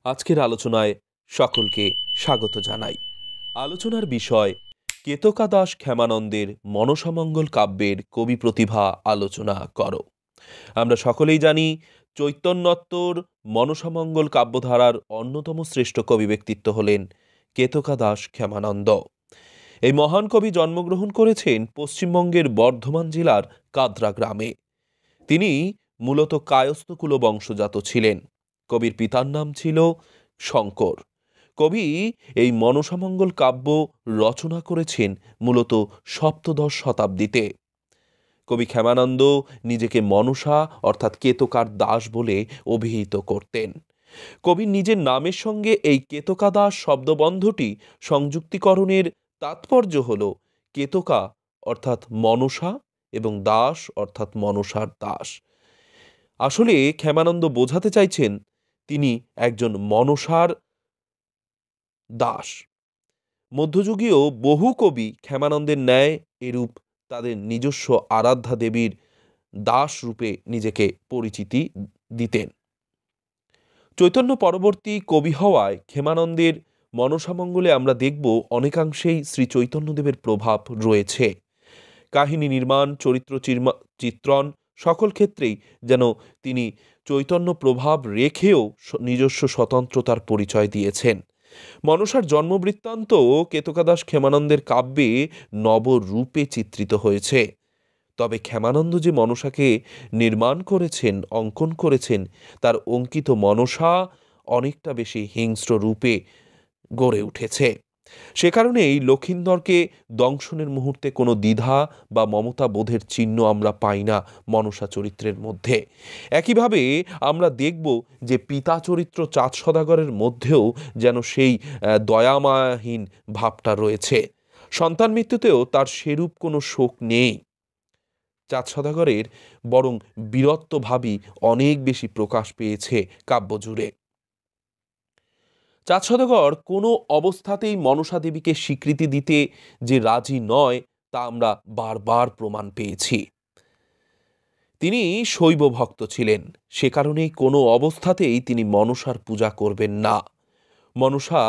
আজকের আলোচনায় সকলকে স্বাগত জানাই। আলোচনার বিষয় কেতকা দাস ক্ষেমানন্দের মনসামঙ্গল কাব্যের কবি প্রতিভা আলোচনা করো। আমরা সকলেই জানি চৈতন্যত্বর মনসামঙ্গল কাব্যধারার অন্যতম শ্রেষ্ঠ কবি ব্যক্তিত্ব হলেন কেতকা দাস ক্ষেমানন্দ। এই মহান কবি জন্মগ্রহণ করেছেন পশ্চিমবঙ্গের বর্ধমান জেলার কাদরা গ্রামে। তিনি মূলত কায়স্থ কুল বংশজাত ছিলেন। কবির পিতার নাম ছিল শঙ্কর। কবি এই মনসামঙ্গল কাব্য রচনা করেছেন মূলত সপ্তদশ শতাব্দীতে। কবি ক্ষেমানন্দ নিজেকে মনসা অর্থাৎ কেতকার দাস বলে অভিহিত করতেন। কবির নিজের নামের সঙ্গে এই কেতকা দাস শব্দবন্ধটি সংযুক্তিকরণের তাৎপর্য হল কেতকা অর্থাৎ মনসা এবং দাস অর্থাৎ মনসার দাস। আসলে ক্ষেমানন্দ বোঝাতে চাইছেন তিনি একজন মনসার দাস। মধ্যযুগীয় বহু কবি ক্ষেমানন্দের ন্যায় এরূপ তাদের নিজস্ব আরাধ্যা দেবীর দাস রূপে নিজেকে পরিচিতি দিতেন। চৈতন্য পরবর্তী কবি হওয়ায় ক্ষেমানন্দের মনসামঙ্গলে আমরা দেখব অনেকাংশেই শ্রী চৈতন্যদেবের প্রভাব রয়েছে। কাহিনী নির্মাণ, চরিত্র চিত্রণ সকল ক্ষেত্রেই যেন তিনি চৈতন্য প্রভাব রেখেও নিজস্ব স্বতন্ত্রতার পরিচয় দিয়েছেন। মনসার জন্মবৃত্তান্ত কেতকা দাস ক্ষেমানন্দের কাব্যে নবরূপে চিত্রিত হয়েছে। তবে ক্ষেমানন্দ যে মনসাকে নির্মাণ করেছেন, অঙ্কন করেছেন, তার অঙ্কিত মনসা অনেকটা বেশি হিংস্র রূপে গড়ে উঠেছে। সে কারণেই লক্ষিন্দরকে দংশনের মুহূর্তে কোনো দ্বিধা বা মমতা বোধের চিহ্ন আমরা পাই না মনসা চরিত্রের মধ্যে। একইভাবে আমরা দেখব যে পিতা চরিত্র চাঁদ সদাগরের মধ্যেও যেন সেই দয়ামায়াহীন ভাবটা রয়েছে। সন্তান মৃত্যুতেও তার সেরূপ কোনো শোক নেই। চাঁদ সদাগরের বরং বীরত্বভাবই অনেক বেশি প্রকাশ পেয়েছে কাব্য জুড়ে। চাঁদ সদাগর কোনো অবস্থাতেই মনসা দেবীকে স্বীকৃতি দিতে যে রাজি নয় তা আমরা বারবার প্রমাণ পেয়েছি। তিনি শৈব ভক্ত ছিলেন, সে কারণেই কোনো অবস্থাতেই তিনি মনসার পূজা করবেন না। মনসা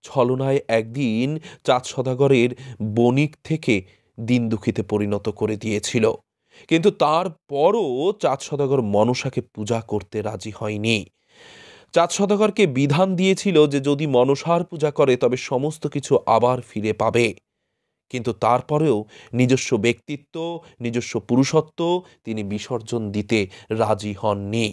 ছলনায় একদিন চাঁদ সদাগরের বণিক থেকে দিন দুঃখীতে পরিণত করে দিয়েছিল, কিন্তু তারপরও চাঁদ সদাগর মনসাকে পূজা করতে রাজি হয়নি। চাঁদ সদাগরকে বিধান দিয়েছিল যে যদি মনসার পূজা করে তবে সমস্ত কিছু আবার ফিরে পাবে, কিন্তু তারপরেও নিজস্ব ব্যক্তিত্ব, নিজস্ব পুরুষত্ব তিনি বিসর্জন দিতে রাজি হননি।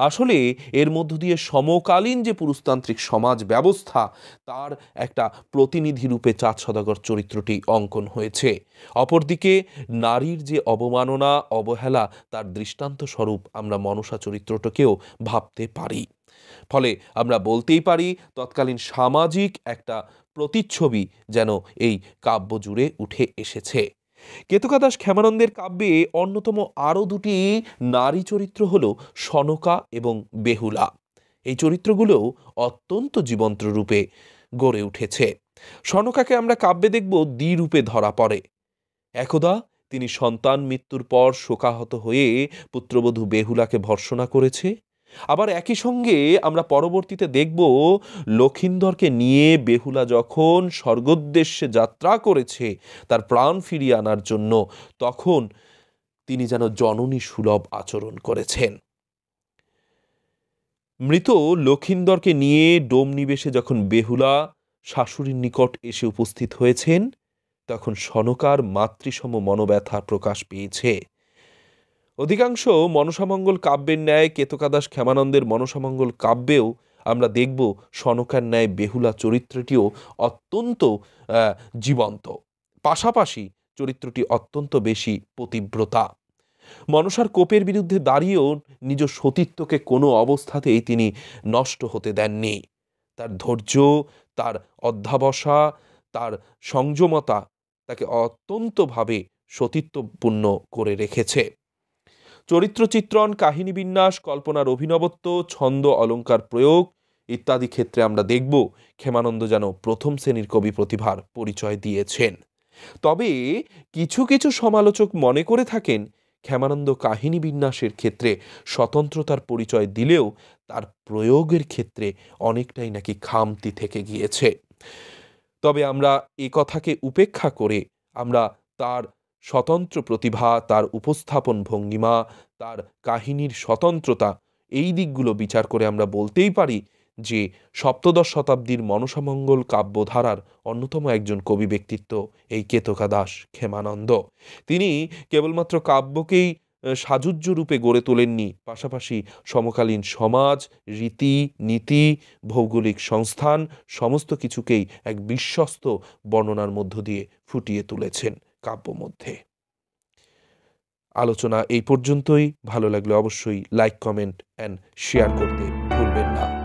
আসলে এর মধ্য দিয়ে সমকালীন যে পুরুষতান্ত্রিক সমাজ ব্যবস্থা তার একটা প্রতিনিধি রূপে চাঁদ সদাগর চরিত্রটি অঙ্কন হয়েছে। অপরদিকে নারীর যে অবমাননা, অবহেলা তার দৃষ্টান্ত স্বরূপ আমরা মনসা চরিত্রটাকেও ভাবতে পারি। ফলে আমরা বলতেই পারি তৎকালীন সামাজিক একটা প্রতিচ্ছবি যেন এই কাব্য জুড়ে উঠে এসেছে। কেতকা দাস ক্ষেমানন্দের কাব্যে অন্যতম আরও দুটি নারী চরিত্র হল সনকা এবং বেহুলা। এই চরিত্রগুলোও অত্যন্ত জীবন্ত রূপে গড়ে উঠেছে। সনকাকে আমরা কাব্যে দেখব দ্বিরূপে ধরা পড়ে। একদা তিনি সন্তান মৃত্যুর পর শোকাহত হয়ে পুত্রবধূ বেহুলাকে ভর্ৎসনা করেছে। আবার একই সঙ্গে আমরা পরবর্তীতে দেখব লক্ষিন্দরকে নিয়ে বেহুলা যখন স্বর্গোদ্দেশ্যে যাত্রা করেছে তার প্রাণ ফিরিয়ে আনার জন্য, তখন তিনি যেন জননী সুলভ আচরণ করেছেন। মৃত লক্ষিন্দরকে নিয়ে ডোমনিবেশে যখন বেহুলা শাশুড়ির নিকট এসে উপস্থিত হয়েছেন তখন সনকার মাতৃসম মনোব্যথা প্রকাশ পেয়েছে। অধিকাংশ মনসামঙ্গল কাব্যের ন্যায় কেতকা দাস ক্ষেমানন্দের মনসামঙ্গল কাব্যেও আমরা দেখব সনকার ন্যায় বেহুলা চরিত্রটিও অত্যন্ত জীবন্ত, পাশাপাশি চরিত্রটি অত্যন্ত বেশি পতিব্রতা। মনসার কোপের বিরুদ্ধে দাঁড়িয়েও নিজ সতীত্বকে কোনো অবস্থাতেই তিনি নষ্ট হতে দেননি। তার ধৈর্য, তার অধ্যাবসা, তার সংযমতা তাকে অত্যন্তভাবে সতীত্বপূর্ণ করে রেখেছে। চরিত্র চিত্রণ, কাহিনী বিন্যাস, কল্পনার অভিনবত্ব, ছন্দ অলঙ্কার প্রয়োগ ইত্যাদি ক্ষেত্রে আমরা দেখব ক্ষেমানন্দ যেন প্রথম শ্রেণীর কবি প্রতিভার পরিচয় দিয়েছেন। তবে কিছু কিছু সমালোচক মনে করে থাকেন ক্ষেমানন্দ কাহিনী বিন্যাসের ক্ষেত্রে স্বতন্ত্রতার পরিচয় দিলেও তার প্রয়োগের ক্ষেত্রে অনেকটাই নাকি খামতি থেকে গিয়েছে। তবে আমরা এ কথাকে উপেক্ষা করে আমরা তার স্বতন্ত্র প্রতিভা, তার উপস্থাপন ভঙ্গিমা, তার কাহিনীর স্বতন্ত্রতা, এই দিকগুলো বিচার করে আমরা বলতেই পারি যে সপ্তদশ শতাব্দীর মনসামঙ্গল কাব্যধারার অন্যতম একজন কবি ব্যক্তিত্ব এই কেতকা দাস ক্ষেমানন্দ। তিনি কেবলমাত্র কাব্যকেই সাজুজ্য রূপে গড়ে তোলেননি, পাশাপাশি সমকালীন সমাজ, রীতি নীতি, ভৌগোলিক সংস্থান সমস্ত কিছুকেই এক বিশ্বস্ত বর্ণনার মধ্য দিয়ে ফুটিয়ে তুলেছেন কাব্য মধ্যে। আলোচনা এই পর্যন্তই। ভালো লাগলে অবশ্যই লাইক, কমেন্ট অ্যান্ড শেয়ার করতে ভুলবেন না।